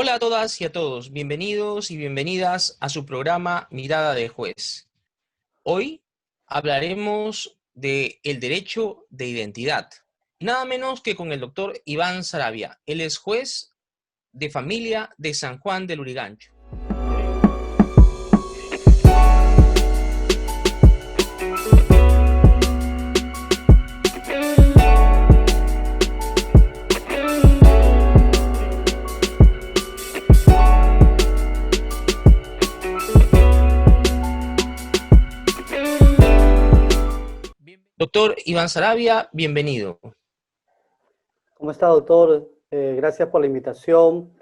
Hola a todas y a todos, bienvenidos y bienvenidas a su programa Mirada de Juez. Hoy hablaremos de el derecho de identidad, nada menos que con el doctor Iván Saravia. Él es juez de familia de San Juan del Lurigancho. Doctor Iván Saravia, bienvenido. ¿Cómo está, doctor? Gracias por la invitación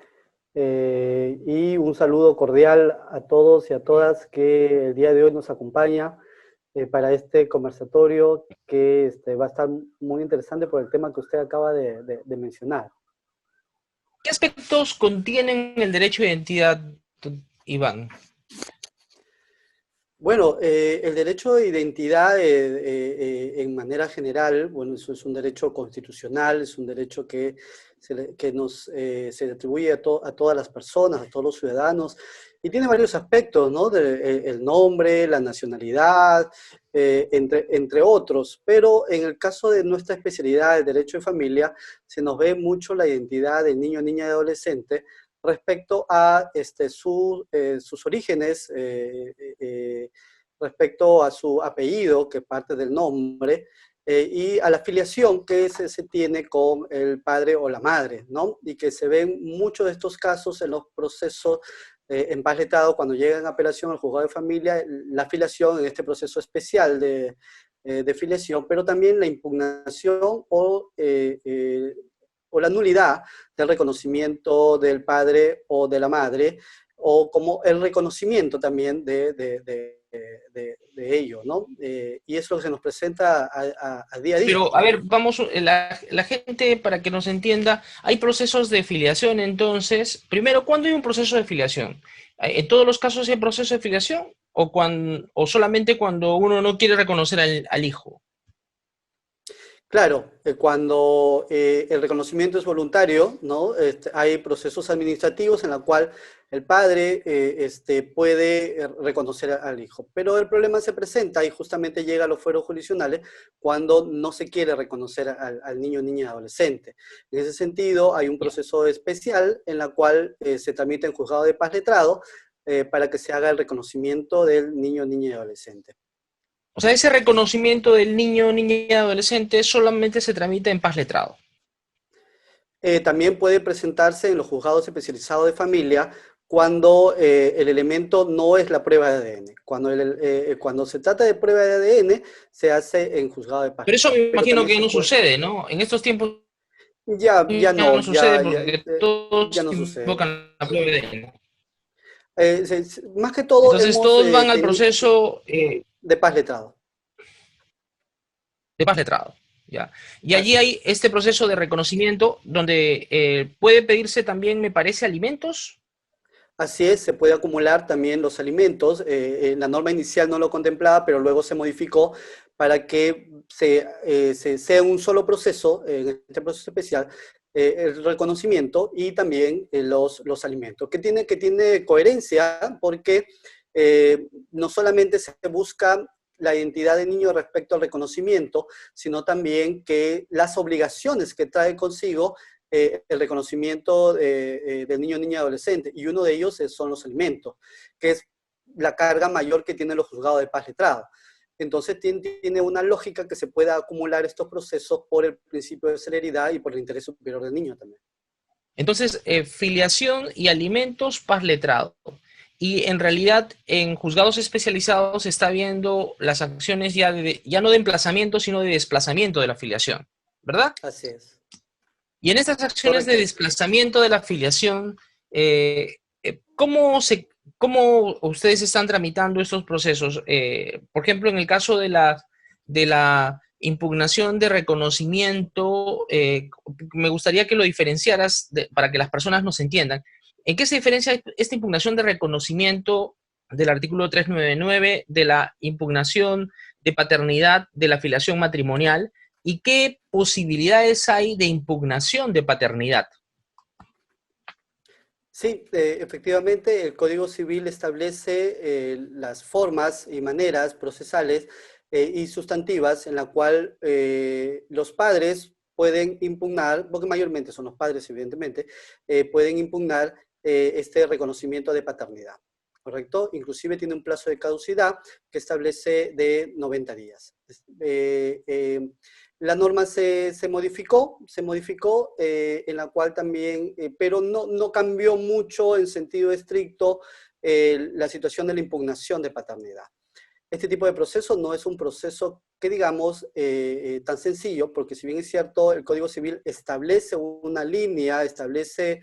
y un saludo cordial a todos y a todas que el día de hoy nos acompaña para este conversatorio que va a estar muy interesante por el tema que usted acaba de mencionar. ¿Qué aspectos contienen el derecho de identidad, Iván? Bueno, el derecho de identidad en manera general, bueno, eso es un derecho constitucional, es un derecho que se atribuye a todas las personas, a todos los ciudadanos, y tiene varios aspectos, ¿no? El nombre, la nacionalidad, entre otros, pero en el caso de nuestra especialidad, el derecho de familia, se nos ve mucho la identidad del niño, niña y adolescente, respecto a sus orígenes, respecto a su apellido, que parte del nombre, y a la afiliación que se tiene con el padre o la madre, ¿no? Y que se ven muchos de estos casos en los procesos en paz letrado, cuando llegan a apelación al juzgado de familia, la afiliación en este proceso especial de filiación, pero también la impugnación o la nulidad del reconocimiento del padre o de la madre, o como el reconocimiento también de ello, ¿no? Y es lo que se nos presenta a día a día. Pero, a ver, vamos, la gente, para que nos entienda, hay procesos de filiación, entonces, primero, ¿cuándo hay un proceso de filiación? ¿En todos los casos hay proceso de filiación? ¿O solamente cuando uno no quiere reconocer al hijo? Claro, cuando el reconocimiento es voluntario, ¿no? Hay procesos administrativos en los cuales el padre puede reconocer al hijo. Pero el problema se presenta y justamente llega a los fueros jurisdiccionales cuando no se quiere reconocer al niño, niña, adolescente. En ese sentido, hay un proceso especial en la cual se tramita en juzgado de paz letrado para que se haga el reconocimiento del niño, niña y adolescente. O sea, ese reconocimiento del niño, niña y adolescente solamente se tramita en paz letrado. También puede presentarse en los juzgados especializados de familia cuando el elemento no es la prueba de ADN. Cuando se trata de prueba de ADN, se hace en juzgado de paz Pero eso letrado. me Pero imagino también que se no puede... sucede, ¿no? En estos tiempos Ya ya no, no sucede porque ya todos no sucede. invocan la prueba de ADN. Más que todo Entonces hemos todos van al tenido proceso de paz letrado. de paz letrado. ¿Ya? Y allí Así hay es. este proceso de reconocimiento donde puede pedirse también, me parece, alimentos. Así es, se puede acumular también los alimentos. La norma inicial no lo contemplaba, pero luego se modificó para que sea un solo proceso, en este proceso especial, el reconocimiento y también los alimentos, que tiene coherencia porque no solamente se busca la identidad del niño respecto al reconocimiento, sino también que las obligaciones que trae consigo el reconocimiento del niño, niña y adolescente, y uno de ellos son los alimentos, que es la carga mayor que tienen los juzgados de paz letrado. Entonces tiene una lógica que se pueda acumular estos procesos por el principio de celeridad y por el interés superior del niño también. Entonces, filiación y alimentos, paz letrado. Y en realidad, en juzgados especializados se está viendo las acciones ya no de emplazamiento, sino de desplazamiento de la filiación, ¿verdad? Así es. Y en estas acciones de Correcto. desplazamiento de la afiliación, ¿cómo cómo ustedes están tramitando estos procesos? Por ejemplo, en el caso de la impugnación de reconocimiento, me gustaría que lo diferenciaras para que las personas nos entiendan. ¿En qué se diferencia esta impugnación de reconocimiento del artículo 399 de la impugnación de paternidad de la afiliación matrimonial? ¿Y qué posibilidades hay de impugnación de paternidad? Sí, efectivamente, el Código Civil establece las formas y maneras procesales y sustantivas en la cual los padres pueden impugnar, porque mayormente son los padres, evidentemente, pueden impugnar este reconocimiento de paternidad, ¿correcto? Inclusive tiene un plazo de caducidad que establece de 90 días. La norma se modificó en la cual también, pero no cambió mucho en sentido estricto la situación de la impugnación de paternidad. Este tipo de proceso no es un proceso que digamos tan sencillo, porque si bien es cierto, el Código Civil establece una línea, establece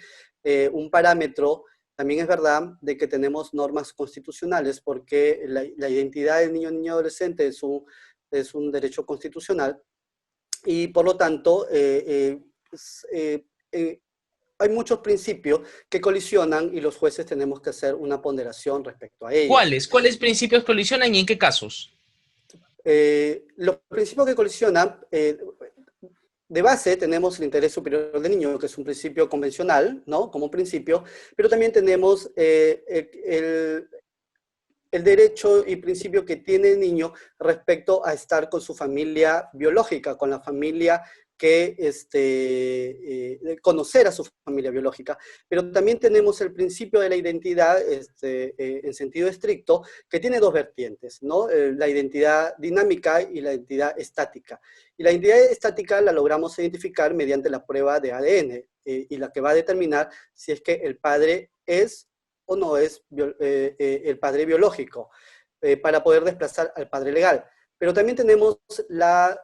un parámetro, también es verdad de que tenemos normas constitucionales, porque la identidad del niño o niña adolescente es un derecho constitucional, y por lo tanto hay muchos principios que colisionan y los jueces tenemos que hacer una ponderación respecto a ellos. ¿Cuáles? ¿Cuáles principios colisionan y en qué casos? Los principios que colisionan, de base tenemos el interés superior del niño, que es un principio convencional, ¿no? Como principio, pero también tenemos el derecho y principio que tiene el niño respecto a estar con su familia biológica, con la familia que, conocer a su familia biológica. Pero también tenemos el principio de la identidad, en sentido estricto, que tiene dos vertientes, ¿no? La identidad dinámica y la identidad estática. Y la identidad estática la logramos identificar mediante la prueba de ADN, y la que va a determinar si es que el padre es o no es el padre biológico, para poder desplazar al padre legal. Pero también tenemos la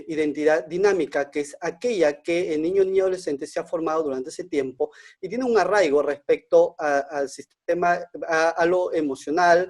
identidad dinámica, que es aquella que el niño o niña adolescente se ha formado durante ese tiempo y tiene un arraigo respecto al sistema, a lo emocional,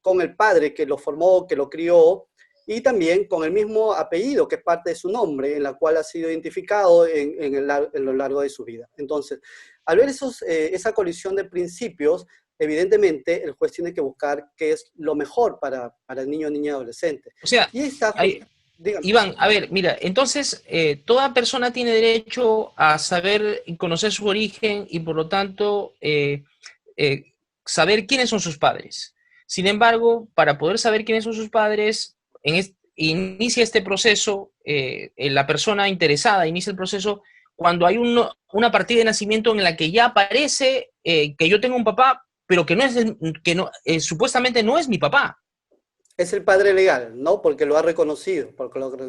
con el padre que lo formó, que lo crió, y también con el mismo apellido, que es parte de su nombre, en la cual ha sido identificado en lo largo de su vida. Entonces, al ver esa colisión de principios, evidentemente el juez tiene que buscar qué es lo mejor para el niño, niña, adolescente. O sea, Y está, hay, dígame. Iván, a ver, mira, entonces toda persona tiene derecho a saber y conocer su origen y por lo tanto eh, saber quiénes son sus padres. Sin embargo, para poder saber quiénes son sus padres, inicia este proceso, la persona interesada inicia el proceso cuando hay una partida de nacimiento en la que ya aparece que yo tengo un papá, pero que no es, que no, supuestamente no es mi papá. Es el padre legal, ¿no? Porque lo ha reconocido.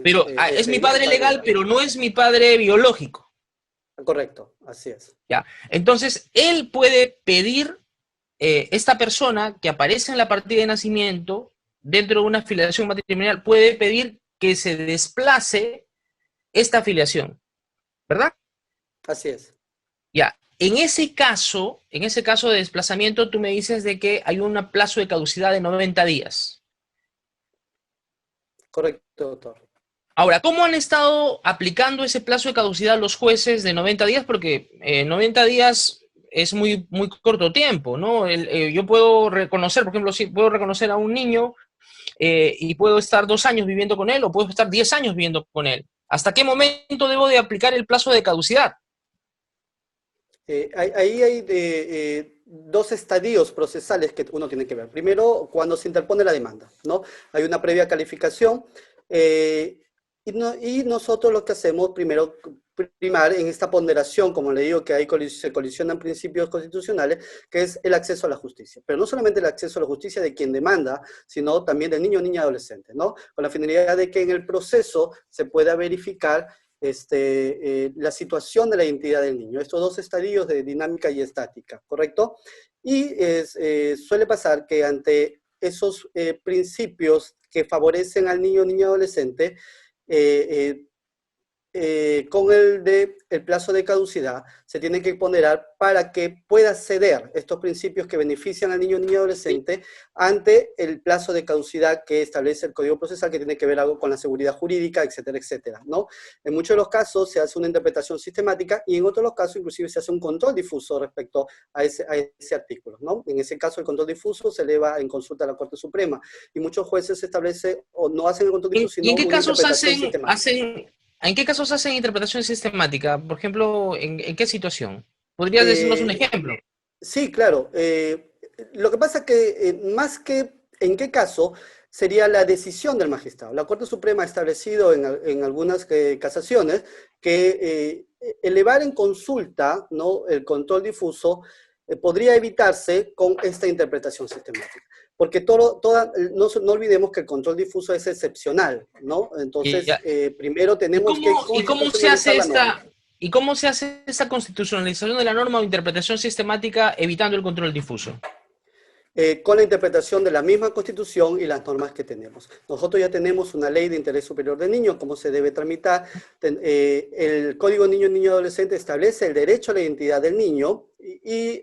Pero es mi padre legal, pero no es mi padre biológico. Correcto, así es. ¿Ya? Entonces, él puede pedir, esta persona que aparece en la partida de nacimiento, dentro de una afiliación matrimonial, puede pedir que se desplace esta afiliación, ¿verdad? Así es. Ya. En ese caso de desplazamiento, tú me dices de que hay un plazo de caducidad de 90 días. Correcto, doctor. Ahora, ¿cómo han estado aplicando ese plazo de caducidad los jueces de 90 días? Porque 90 días es muy, muy corto tiempo, ¿no? Yo puedo reconocer, por ejemplo, si puedo reconocer a un niño y puedo estar 2 años viviendo con él o puedo estar 10 años viviendo con él. ¿Hasta qué momento debo de aplicar el plazo de caducidad? Ahí hay dos estadios procesales que uno tiene que ver. Primero, cuando se interpone la demanda, ¿no? Hay una previa calificación y nosotros lo que hacemos primero primar en esta ponderación, como le digo, que ahí se colisionan principios constitucionales, que es el acceso a la justicia. Pero no solamente el acceso a la justicia de quien demanda, sino también del niño o niña adolescente, ¿no? Con la finalidad de que en el proceso se pueda verificar la situación de la identidad del niño, estos dos estadios de dinámica y estática, ¿correcto? Y suele pasar que ante esos principios que favorecen al niño o niña adolescente, con el plazo de caducidad se tiene que ponderar para que pueda ceder estos principios que benefician al niño o niña adolescente ante el plazo de caducidad que establece el Código Procesal, que tiene que ver algo con la seguridad jurídica, etcétera, etcétera, ¿no? En muchos de los casos se hace una interpretación sistemática y en otros los casos inclusive se hace un control difuso respecto a ese artículo, ¿no? En ese caso el control difuso se eleva en consulta a la Corte Suprema y muchos jueces establecen o no hacen el control difuso, sino ¿En qué una casos interpretación sistemática. ¿En qué casos hacen interpretación sistemática? Por ejemplo, ¿en qué situación? ¿Podrías decirnos un ejemplo? Sí, claro. Lo que pasa es que más que en qué caso sería la decisión del magistrado. La Corte Suprema ha establecido en algunas casaciones que elevar en consulta, ¿no?, el control difuso podría evitarse con esta interpretación sistemática. Porque no olvidemos que el control difuso es excepcional, ¿no? Y, Entonces, ya- primero ¿y tenemos que cómo se constitucionalizar hace la norma. y cómo se hace esta constitucionalización de la norma o interpretación sistemática evitando el control difuso? Con la interpretación de la misma Constitución y las normas que tenemos. Nosotros ya tenemos una ley de interés superior del niño, cómo se debe tramitar. El Código Niño Adolescente establece el derecho a la identidad del niño y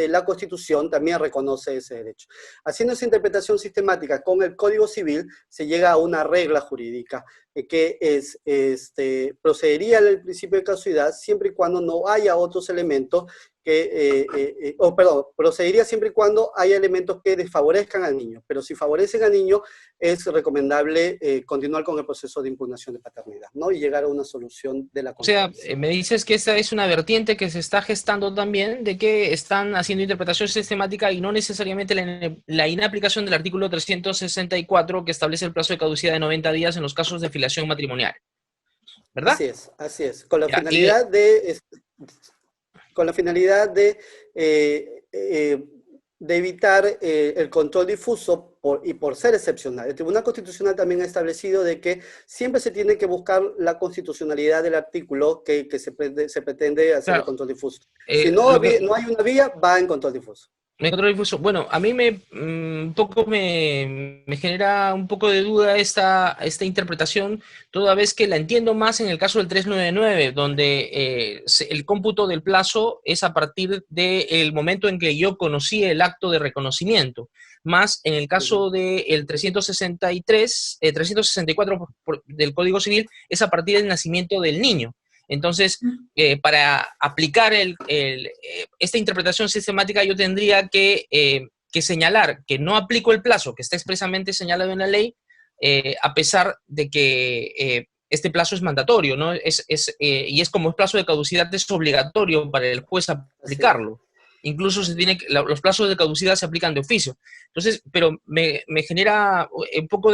la Constitución también reconoce ese derecho. Haciendo esa interpretación sistemática con el Código Civil, se llega a una regla jurídica que procedería al principio de casuidad siempre y cuando no haya otros elementos procedería siempre y cuando haya elementos que desfavorezcan al niño, pero si favorecen al niño es recomendable continuar con el proceso de impugnación de paternidad, ¿no? Y llegar a una solución de la O sea, controversia. me dices que esta es una vertiente que se está gestando también de que están haciendo interpretación sistemática y no necesariamente la inaplicación del artículo 364 que establece el plazo de caducidad de 90 días en los casos de filiación matrimonial, ¿verdad? Así es, con la Ya, finalidad eh, eh, de evitar el control difuso y por ser excepcional. El Tribunal Constitucional también ha establecido de que siempre se tiene que buscar la constitucionalidad del artículo que se pretende hacer el claro, control difuso. Si lo que, no hay una vía, va en control difuso. me control difuso. Bueno, a mí un poco me genera un poco de duda esta interpretación, toda vez que la entiendo más en el caso del 399, donde el cómputo del plazo es a partir del momento en que yo conocí el acto de reconocimiento, más en el Ujú. caso del 363, 364 del Código Civil, es a partir del nacimiento del niño. Entonces, para aplicar esta interpretación sistemática, yo tendría que señalar que no aplico el plazo que está expresamente señalado en la ley, a pesar de que este plazo es mandatorio, ¿no? Y es como el plazo de caducidad es obligatorio para el juez Así es. aplicarlo. Incluso los plazos de caducidad se aplican de oficio. Entonces, pero me genera un poco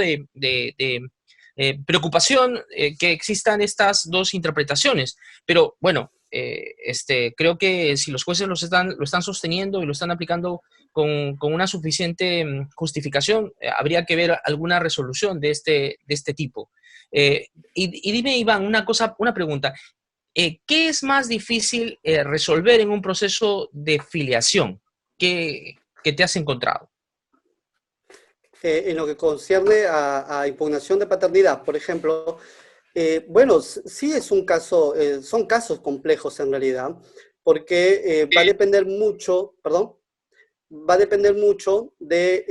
preocupación que existan estas dos interpretaciones. Pero bueno, creo que si los jueces lo están sosteniendo y lo están aplicando con una suficiente justificación, habría que ver alguna resolución de este tipo. Y dime, Iván, una pregunta. ¿Qué es más difícil resolver en un proceso de filiación? ¿Qué te has encontrado? En lo que concierne a impugnación de paternidad, por ejemplo, bueno, sí es un caso, son casos complejos en realidad, porque va a depender mucho, perdón, va a depender mucho de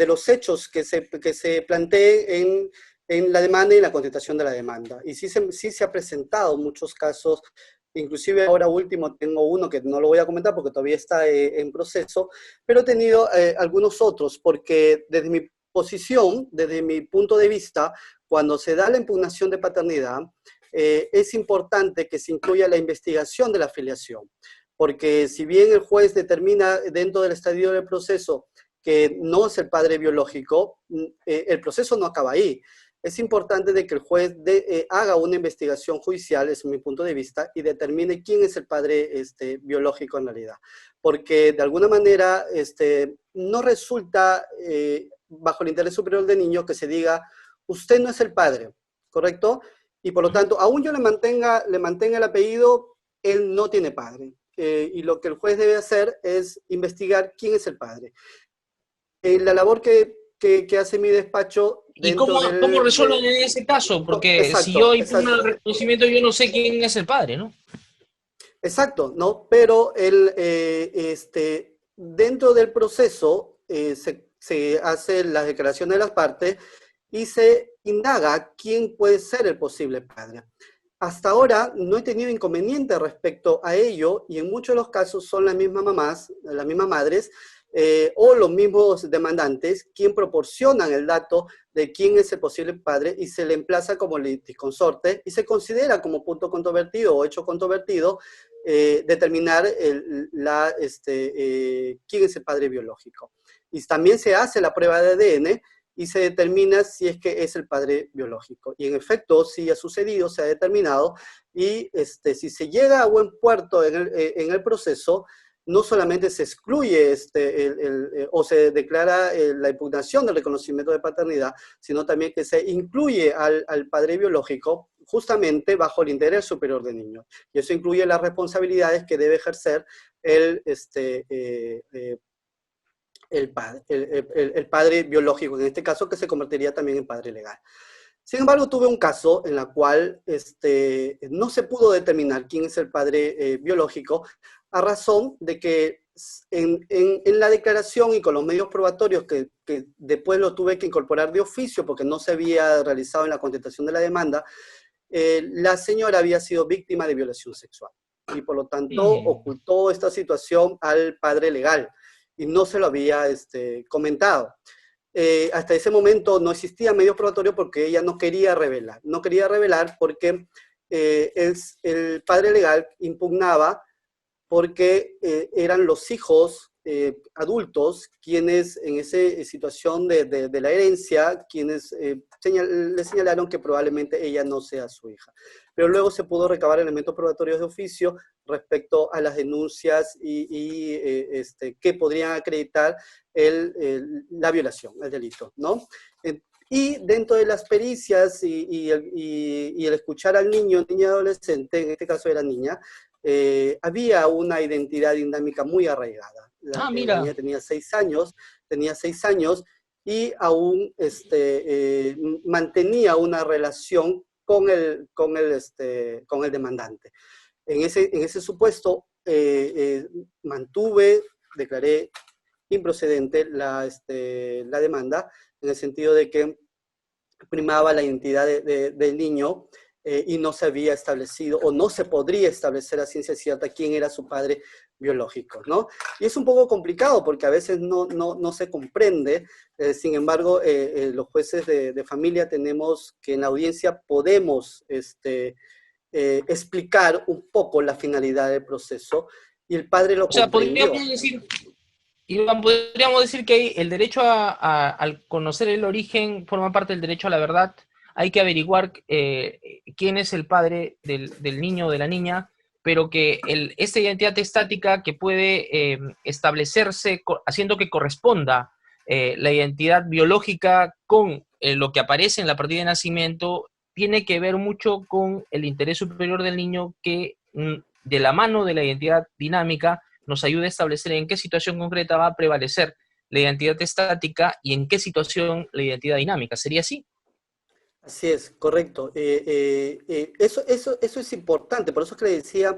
los hechos que se planteen en la demanda y en la contestación de la demanda. Y sí se ha presentado muchos casos, inclusive ahora último tengo uno que no lo voy a comentar porque todavía está en proceso, pero he tenido algunos otros, porque desde mi posición, desde mi punto de vista, cuando se da la impugnación de paternidad, es importante que se incluya la investigación de la filiación, porque si bien el juez determina dentro del estadio del proceso que no es el padre biológico, el proceso no acaba ahí. Es importante de que el juez haga una investigación judicial, es mi punto de vista, y determine quién es el padre biológico en realidad. Porque de alguna manera no resulta bajo el interés superior del niño que se diga, usted no es el padre, ¿correcto? Y por lo tanto, aún yo le mantenga el apellido, él no tiene padre. Y lo que el juez debe hacer es investigar quién es el padre. La labor que hace mi despacho ¿Y dentro cómo del... resuelven en ese caso? Porque si yo Exacto, impugno el exacto. reconocimiento, yo no sé quién es el padre, ¿no? Exacto, ¿no? Pero dentro del proceso se hace las declaraciones de las partes y se indaga quién puede ser el posible padre. Hasta ahora no he tenido inconveniente respecto a ello y en muchos de los casos son las mismas mamás, las mismas madres o los mismos demandantes quien proporcionan el dato de quién es el posible padre y se le emplaza como litisconsorte y se considera como punto controvertido o hecho controvertido determinar quién es el padre biológico. Y también se hace la prueba de ADN y se determina si es que es el padre biológico. Y en efecto, sí ha sucedido, se ha determinado, y si se llega a buen puerto en el proceso, no solamente se excluye o se declara la impugnación del reconocimiento de paternidad, sino también que se incluye al padre biológico justamente bajo el interés superior del niño. Y eso incluye las responsabilidades que debe ejercer el padre biológico, en este caso, que se convertiría también en padre legal. Sin embargo, tuve un caso en el cual no se pudo determinar quién es el padre biológico, a razón de que en la declaración y con los medios probatorios que después lo tuve que incorporar de oficio porque no se había realizado en la contestación de la demanda, la señora había sido víctima de violación sexual y por lo tanto ocultó esta situación al padre legal y no se lo había comentado. Hasta ese momento no existía medios probatorios porque ella no quería revelar porque el padre legal impugnaba porque eran los hijos adultos quienes en esa situación de la herencia, quienes le señalaron que probablemente ella no sea su hija. Pero luego se pudo recabar elementos probatorios de oficio respecto a las denuncias que podrían acreditar la violación, el delito, ¿no? Y dentro de las pericias y el escuchar al niño adolescente, en este caso era niña, había una identidad dinámica muy arraigada. La niña tenía 6 años y aún mantenía una relación con el demandante. En ese supuesto declaré improcedente la demanda, en el sentido de que primaba la identidad del niño y no se había establecido o no se podría establecer a ciencia cierta quién era su padre biológico, ¿no? Y es un poco complicado porque a veces no se comprende, sin embargo, los jueces de familia tenemos que en la audiencia podemos explicar un poco la finalidad del proceso y el padre lo comprendió. Podríamos decir que el derecho al conocer el origen forma parte del derecho a la verdad. Hay que averiguar quién es el padre del niño o de la niña, pero que esta identidad estática que puede establecerse haciendo que corresponda la identidad biológica con lo que aparece en la partida de nacimiento, tiene que ver mucho con el interés superior del niño que, de la mano de la identidad dinámica, nos ayuda a establecer en qué situación concreta va a prevalecer la identidad estática y en qué situación la identidad dinámica. ¿Sería así? Así es, correcto. Eso es importante, por eso es que le decía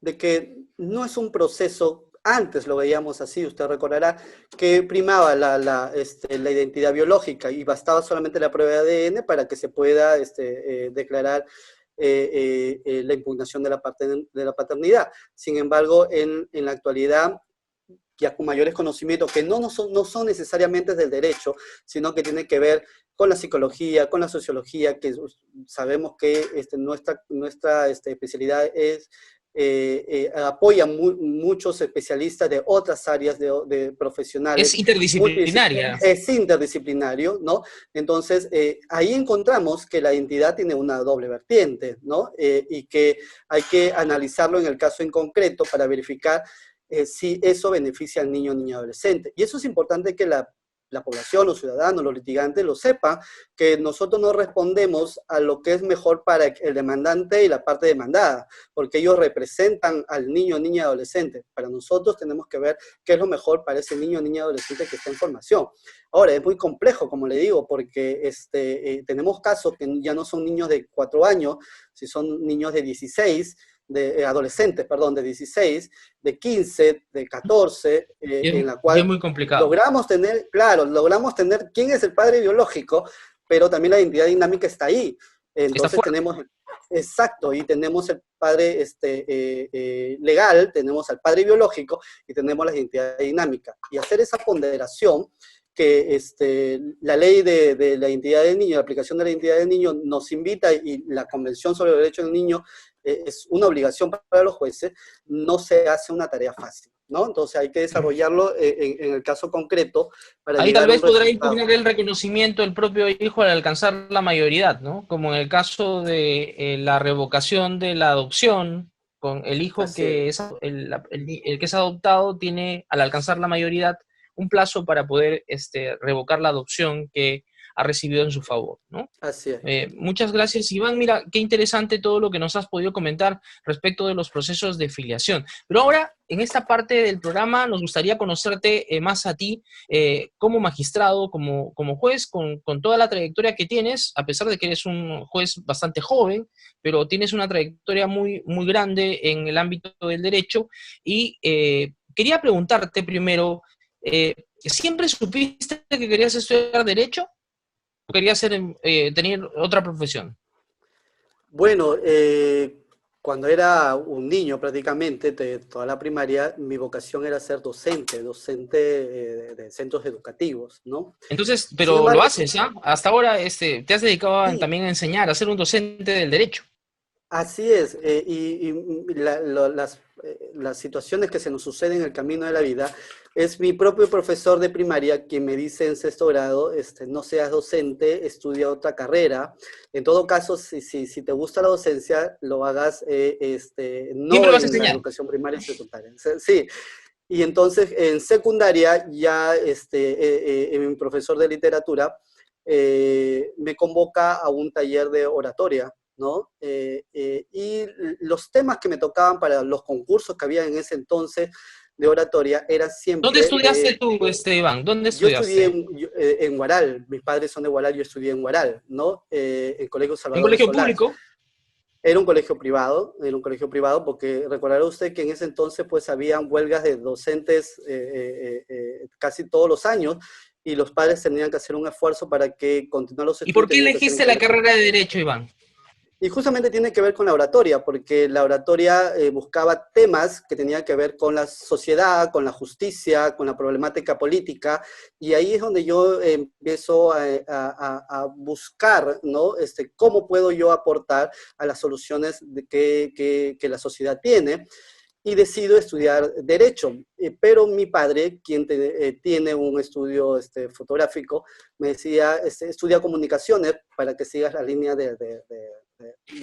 de que no es un proceso, antes lo veíamos así, usted recordará, que primaba la identidad biológica y bastaba solamente la prueba de ADN para que se pueda declarar la impugnación de la paternidad. Sin embargo, en la actualidad, ya con mayores conocimientos que no son necesariamente del derecho, sino que tienen que ver con la psicología, con la sociología, que sabemos que nuestra especialidad es, apoya muchos especialistas de otras áreas de profesionales. Es interdisciplinaria. Es interdisciplinario, ¿no? Entonces, ahí encontramos que la identidad tiene una doble vertiente, ¿no? Y que hay que analizarlo en el caso en concreto para verificar si eso beneficia al niño o niña adolescente. Y eso es importante que la población, los ciudadanos, los litigantes lo sepan, que nosotros no respondemos a lo que es mejor para el demandante y la parte demandada, porque ellos representan al niño o niña adolescente. Para nosotros tenemos que ver qué es lo mejor para ese niño o niña adolescente que está en formación. Ahora, es muy complejo, como le digo, porque tenemos casos que ya no son niños de 4 años, si son niños de 16, adolescentes, perdón, de 16, de 15, de 14, en la cual es muy complicado. logramos tener quién es el padre biológico, pero también la identidad dinámica está ahí. Entonces tenemos, exacto, y tenemos el padre legal, tenemos al padre biológico y tenemos la identidad dinámica. Y hacer esa ponderación que la ley de la identidad del niño, la aplicación de la identidad del niño nos invita, y la Convención sobre los Derechos del Niño es una obligación para los jueces, no se hace una tarea fácil, ¿no? Entonces hay que desarrollarlo en el caso concreto para Ahí tal llegar a un vez podrá resultado. impugnar el reconocimiento del propio hijo al alcanzar la mayoría, ¿no? Como en el caso de la revocación de la adopción, con el hijo Así es. que es el que es adoptado tiene al alcanzar la mayoría un plazo para poder revocar la adopción que ha recibido en su favor, ¿no? Así es. Muchas gracias, Iván. Mira, qué interesante todo lo que nos has podido comentar respecto de los procesos de filiación. Pero ahora, en esta parte del programa, nos gustaría conocerte más a ti como magistrado, como juez, con toda la trayectoria que tienes, a pesar de que eres un juez bastante joven, pero tienes una trayectoria muy, muy grande en el ámbito del derecho. Y quería preguntarte primero, ¿siempre supiste que querías estudiar derecho? Quería tener otra profesión. Bueno, cuando era un niño prácticamente, de toda la primaria, mi vocación era ser docente, de centros educativos, ¿no? Entonces, Sin pero lo embargo, haces, ¿ah? Hasta ahora te has dedicado sí, también a enseñar, a ser un docente del derecho. así es, las situaciones que se nos suceden en el camino de la vida, es mi propio profesor de primaria quien me dice en sexto grado, no seas docente, estudia otra carrera. En todo caso, si te gusta la docencia, lo hagas Siempre no vas a en la enseñar. educación primaria y secundaria. Sí, y entonces en secundaria ya mi profesor de literatura me convoca a un taller de oratoria, ¿no? Y los temas que me tocaban para los concursos que había en ese entonces de oratoria eran ¿Dónde siempre, estudiaste tú, Iván? ¿Dónde yo estudié estudiaste? en Huaral, mis padres son de Huaral, yo estudié en Huaral, ¿no? En Colegio ¿En Salvador de colegio Solás. público? Era un colegio privado porque recordará usted que en ese entonces pues habían huelgas de docentes casi todos los años, y los padres tenían que hacer un esfuerzo para que continuar los ¿Y estudios, por qué tenían que ser en elegiste la colegios. carrera de derecho, Iván? Y justamente tiene que ver con la oratoria, porque la oratoria buscaba temas que tenían que ver con la sociedad, con la justicia, con la problemática política, y ahí es donde yo empiezo a buscar, ¿no? Cómo puedo yo aportar a las soluciones que la sociedad tiene, y decido estudiar Derecho. Pero mi padre, quien tiene un estudio fotográfico, me decía, estudia comunicaciones para que sigas la línea de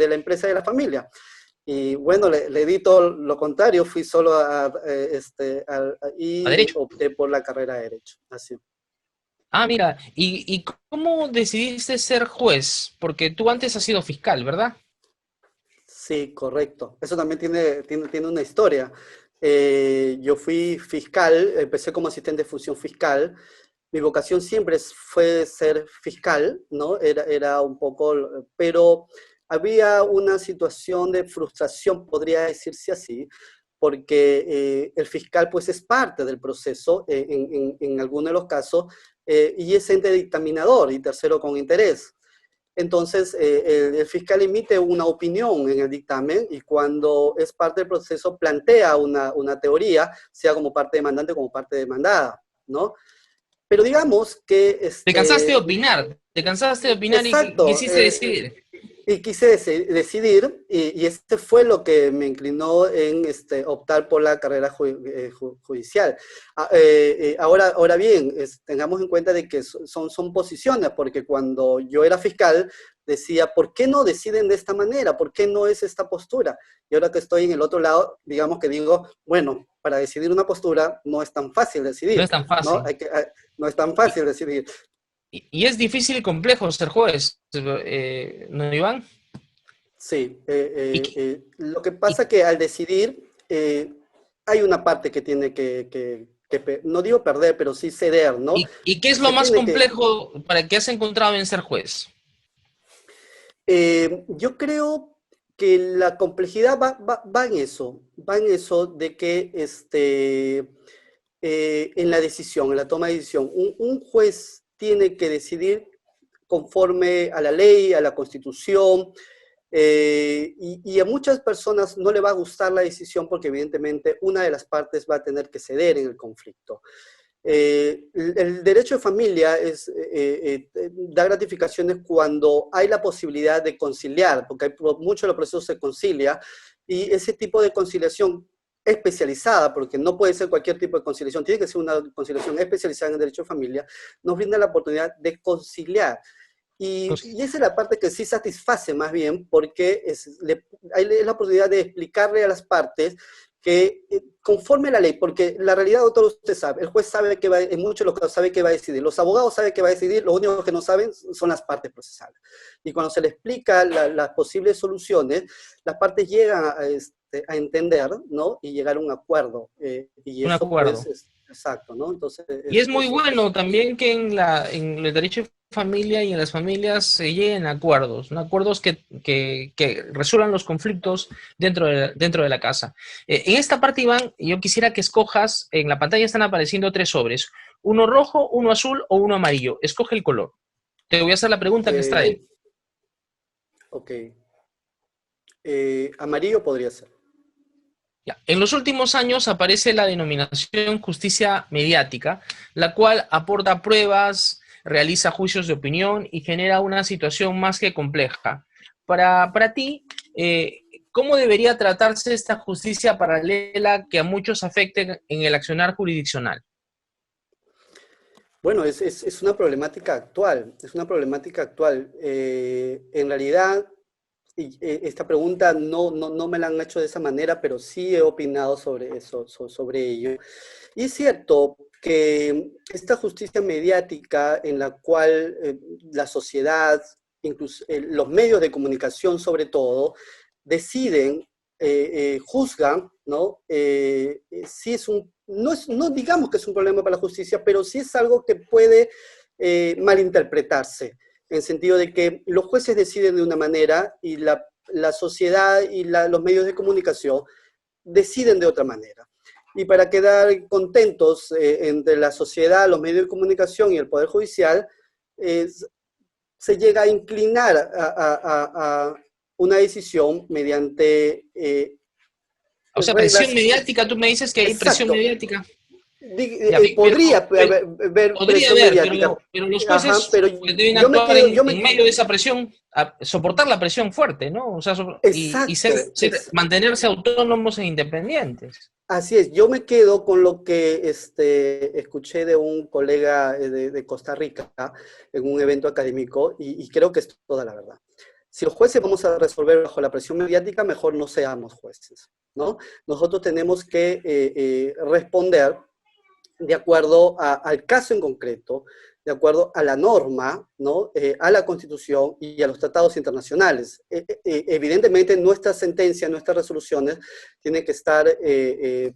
la empresa de la familia. Y bueno, le di todo lo contrario, fui solo A y derecho. opté por la carrera de Derecho. Así. Ah, mira, ¿y cómo decidiste ser juez? Porque tú antes has sido fiscal, ¿verdad? Sí, correcto. Eso también tiene una historia. Yo fui fiscal, empecé como asistente de función fiscal. Mi vocación siempre fue ser fiscal, ¿no? Era un poco, pero había una situación de frustración, podría decirse así, porque el fiscal pues es parte del proceso en algunos de los casos, y es ente dictaminador y tercero con interés. Entonces, el fiscal emite una opinión en el dictamen, y cuando es parte del proceso plantea una teoría, sea como parte demandante como parte demandada, ¿no? Pero digamos que, Te cansaste de opinar y exacto, quisiste decidir. y quise decidir, y este fue lo que me inclinó en optar por la carrera judicial. Ahora bien, tengamos en cuenta de que son posiciones, porque cuando yo era fiscal decía, ¿por qué no deciden de esta manera? ¿Por qué no es esta postura? Y ahora que estoy en el otro lado, digamos que digo, bueno, para decidir una postura no es tan fácil No decidir, es tan ¿no? fácil. No es tan Y, fácil decidir. y es difícil y complejo ser juez, ¿no, Iván? Sí, ¿Y, qué- lo que y, pasa que al decidir hay una parte que tiene no digo perder, pero sí ceder, ¿no? y qué es lo Se más tiene que, complejo para que has encontrado en ser juez? yo creo que la complejidad va en eso de que en la decisión, en la toma de decisión, un juez tiene que decidir conforme a la ley, a la constitución, y a muchas personas no le va a gustar la decisión porque evidentemente una de las partes va a tener que ceder en el conflicto. El derecho de familia da gratificaciones cuando hay la posibilidad de conciliar, porque muchos de los procesos se concilia, y ese tipo de conciliación especializada, porque no puede ser cualquier tipo de conciliación, tiene que ser una conciliación especializada en el derecho de familia, nos brinda la oportunidad de conciliar. Y esa es la parte que sí satisface más bien, porque hay la oportunidad de explicarle a las partes que conforme la ley, porque la realidad, doctor, usted sabe, el juez sabe que va, en muchos de los casos sabe que va a decidir, los abogados saben que va a decidir, lo único que no saben son las partes procesales. Y cuando se le explica las posibles soluciones, las partes llegan a entender, ¿no? Y llegar a un acuerdo. Y Un eso, pues, acuerdo. es exacto, ¿no? Entonces, Y es muy eso bueno también que en el derecho de familia y en las familias se lleguen a acuerdos, ¿no? Acuerdos que resuelvan los conflictos dentro de la casa. En esta parte, Iván, yo quisiera que escojas, en la pantalla están apareciendo 3 sobres, uno rojo, uno azul o uno amarillo. Escoge el color. Te voy a hacer la pregunta que está ahí. ok. Amarillo podría ser. Ya. En los últimos años aparece la denominación justicia mediática, la cual aporta pruebas, realiza juicios de opinión y genera una situación más que compleja. Para ti, ¿cómo debería tratarse esta justicia paralela que a muchos afecte en el accionar jurisdiccional? Bueno, es una problemática actual, es una problemática actual. En realidad, esta pregunta no me la han hecho de esa manera, pero sí he opinado sobre eso, sobre ello. Y es cierto que esta justicia mediática en la cual la sociedad, incluso los medios de comunicación sobre todo, deciden, juzgan, ¿no? Sí es no digamos que es un problema para la justicia, pero sí es algo que puede malinterpretarse, en el sentido de que los jueces deciden de una manera y la sociedad y los medios de comunicación deciden de otra manera. Y para quedar contentos entre la sociedad, los medios de comunicación y el Poder Judicial, se llega a inclinar a una decisión mediante O sea, presión reglas. mediática, tú me dices que hay presión Exacto. mediática. Ya, Podría haber podría presión haber, mediática. pero los Ajá, jueces pero pues, deben yo me actuar quedo, en medio de esa presión, soportar la presión fuerte, ¿no? O sea, y exacto, mantenerse autónomos e independientes. así es, yo me quedo con lo que escuché de un colega de Costa Rica en un evento académico y creo que es toda la verdad. Si los jueces vamos a resolver bajo la presión mediática, mejor no seamos jueces, ¿no? Nosotros tenemos que responder de acuerdo al caso en concreto, de acuerdo a la norma, ¿no? A la Constitución y a los tratados internacionales. Evidentemente, nuestras sentencias, nuestras resoluciones tienen que estar en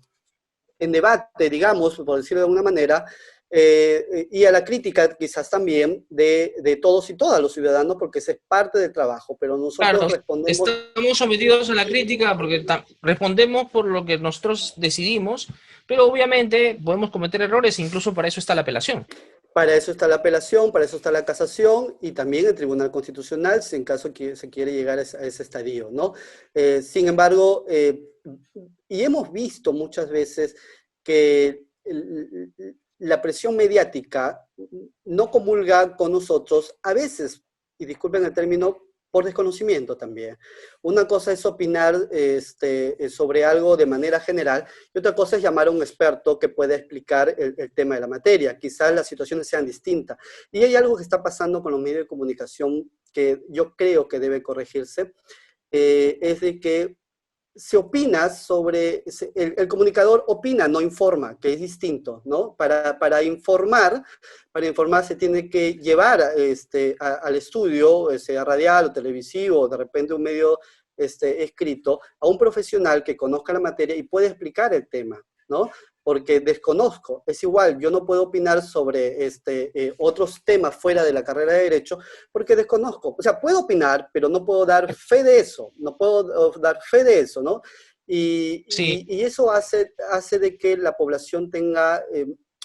debate, digamos, por decirlo de alguna manera, y a la crítica quizás también de todos y todas los ciudadanos, porque ese es parte del trabajo, pero nosotros Claro, respondemos. estamos sometidos a la crítica porque respondemos por lo que nosotros decidimos, pero obviamente podemos cometer errores, incluso para eso está la apelación. Para eso está la apelación, para eso está la casación y también el Tribunal Constitucional, si en caso que se quiere llegar a ese estadio, ¿no? Sin embargo, y hemos visto muchas veces que la presión mediática no comulga con nosotros, a veces, y disculpen el término, por desconocimiento también. Una cosa es opinar sobre algo de manera general y otra cosa es llamar a un experto que pueda explicar el tema de la materia. Quizás las situaciones sean distintas. Y hay algo que está pasando con los medios de comunicación que yo creo que debe corregirse, es de que se opina sobre, el comunicador opina, no informa, que es distinto, ¿no? Para informar se tiene que llevar al estudio, sea radial o televisivo, o de repente un medio escrito, a un profesional que conozca la materia y puede explicar el tema, ¿no? Porque desconozco. Es igual, yo no puedo opinar sobre otros temas fuera de la carrera de Derecho porque desconozco. O sea, puedo opinar, pero no puedo dar fe de eso, no puedo dar fe de eso, ¿no? Sí, Y eso hace de que la población tenga,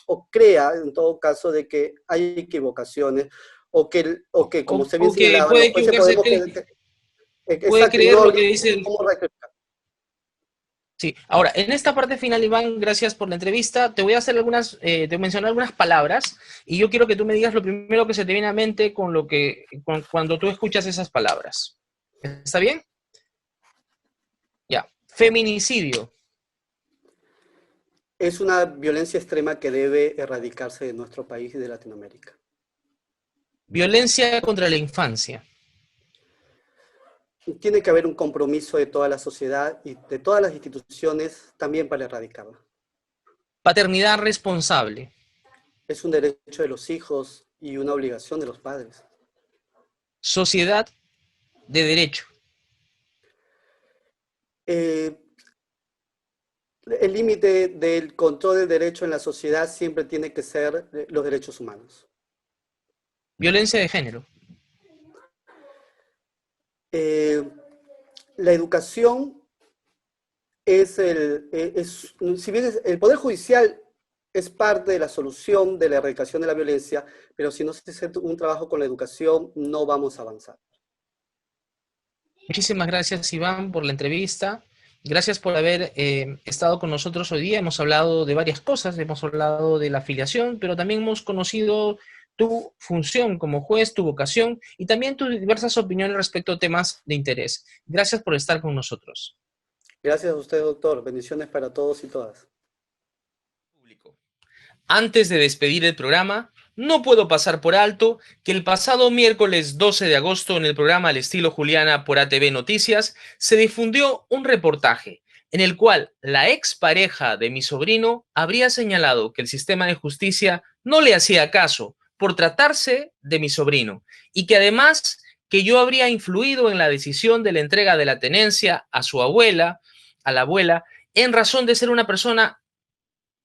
o crea, en todo caso, de que hay equivocaciones, o que como usted bien o que señalaba, puede los jueces equivocarse, podemos... puede Exacto, y creer no lo que dice cómo rectificar. Sí, ahora, en esta parte final, Iván, gracias por la entrevista. Te voy a hacer te voy a mencionar algunas palabras y yo quiero que tú me digas lo primero que se te viene a mente cuando tú escuchas esas palabras. ¿Está bien? Ya. Feminicidio, Es una violencia extrema que debe erradicarse de nuestro país y de Latinoamérica. violencia contra la infancia, Tiene que haber un compromiso de toda la sociedad y de todas las instituciones también para erradicarla. paternidad responsable, Es un derecho de los hijos y una obligación de los padres. sociedad de derecho, Eh, el límite del control del derecho en la sociedad siempre tiene que ser los derechos humanos. violencia de género, Eh, la educación si bien el Poder Judicial es parte de la solución de la erradicación de la violencia, pero si no se hace un trabajo con la educación, no vamos a avanzar. muchísimas gracias, Iván, por la entrevista. Gracias por haber estado con nosotros hoy día. Hemos hablado de varias cosas, hemos hablado de la afiliación, pero también hemos conocido tu función como juez, tu vocación y también tus diversas opiniones respecto a temas de interés. Gracias por estar con nosotros. Gracias a usted, doctor. Bendiciones para todos y todas. Antes de despedir el programa, no puedo pasar por alto que el pasado miércoles 12 de agosto en el programa Al estilo Juliana por ATV Noticias se difundió un reportaje en el cual la expareja de mi sobrino habría señalado que el sistema de justicia no le hacía caso por tratarse de mi sobrino y que además que yo habría influido en la decisión de la entrega de la tenencia a su abuela, a la abuela, en razón de ser una persona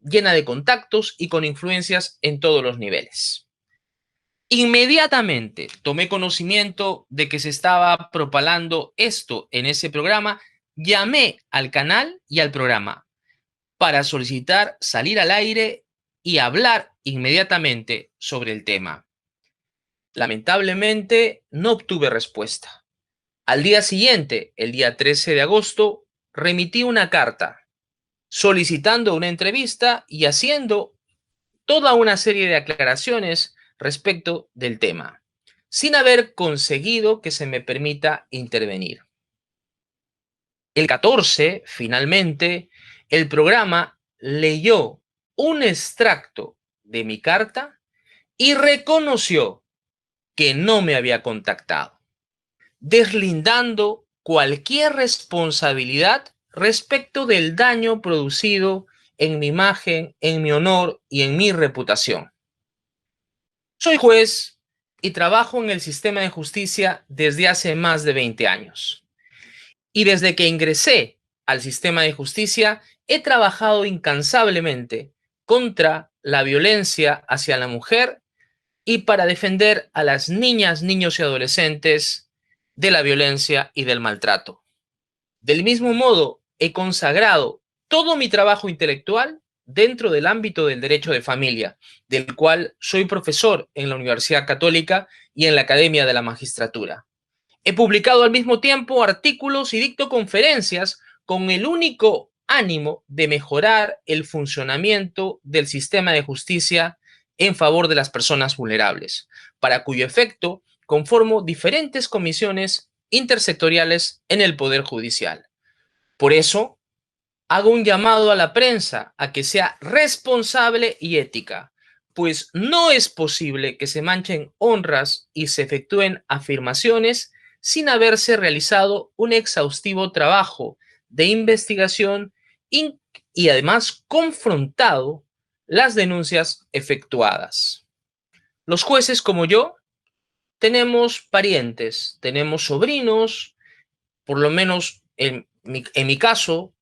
llena de contactos y con influencias en todos los niveles. Inmediatamente tomé conocimiento de que se estaba propalando esto en ese programa, llamé al canal y al programa para solicitar salir al aire y hablar inmediatamente sobre el tema. Lamentablemente no obtuve respuesta. Al día siguiente, el día 13 de agosto, remití una carta solicitando una entrevista y haciendo toda una serie de aclaraciones respecto del tema, sin haber conseguido que se me permita intervenir. El 14, finalmente, el programa leyó un extracto de mi carta y reconoció que no me había contactado, deslindando cualquier responsabilidad respecto del daño producido en mi imagen, en mi honor y en mi reputación. Soy juez y trabajo en el sistema de justicia desde hace más de 20 años. Y desde que ingresé al sistema de justicia, he trabajado incansablemente contra la violencia hacia la mujer y para defender a las niñas, niños y adolescentes de la violencia y del maltrato. Del mismo modo, he consagrado todo mi trabajo intelectual dentro del ámbito del derecho de familia, del cual soy profesor en la Universidad Católica y en la Academia de la Magistratura. He publicado al mismo tiempo artículos y dicto conferencias con el único ánimo de mejorar el funcionamiento del sistema de justicia en favor de las personas vulnerables, para cuyo efecto conformo diferentes comisiones intersectoriales en el Poder Judicial. Por eso, hago un llamado a la prensa a que sea responsable y ética, pues no es posible que se manchen honras y se efectúen afirmaciones sin haberse realizado un exhaustivo trabajo de investigación y además confrontado las denuncias efectuadas. Los jueces como yo tenemos parientes, tenemos sobrinos, por lo menos en mi caso,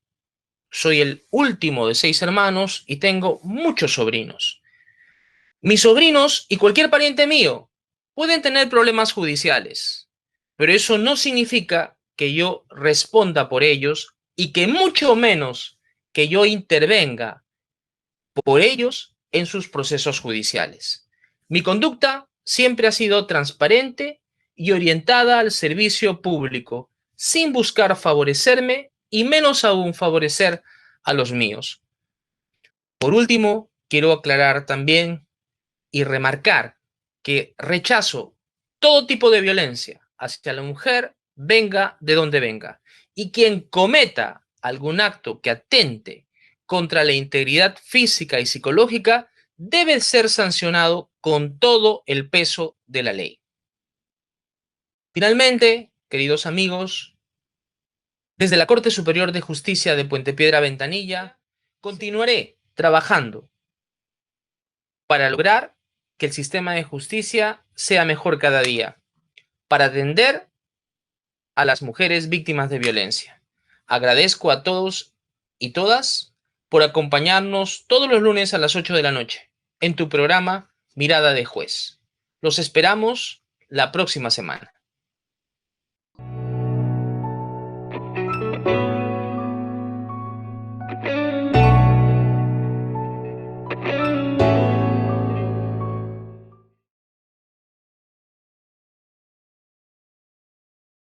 soy el último de 6 hermanos y tengo muchos sobrinos. Mis sobrinos y cualquier pariente mío pueden tener problemas judiciales, pero eso no significa que yo responda por ellos y que mucho menos que yo intervenga por ellos en sus procesos judiciales. Mi conducta siempre ha sido transparente y orientada al servicio público, sin buscar favorecerme y menos aún favorecer a los míos. Por último, quiero aclarar también y remarcar que rechazo todo tipo de violencia hacia la mujer, venga de donde venga. Y quien cometa algún acto que atente contra la integridad física y psicológica debe ser sancionado con todo el peso de la ley. Finalmente, queridos amigos, desde la Corte Superior de Justicia de Puente Piedra Ventanilla, continuaré trabajando para lograr que el sistema de justicia sea mejor cada día, para atender a las mujeres víctimas de violencia. Agradezco a todos y todas por acompañarnos todos los lunes a las 8 de la noche en tu programa Mirada de Juez. Los esperamos la próxima semana.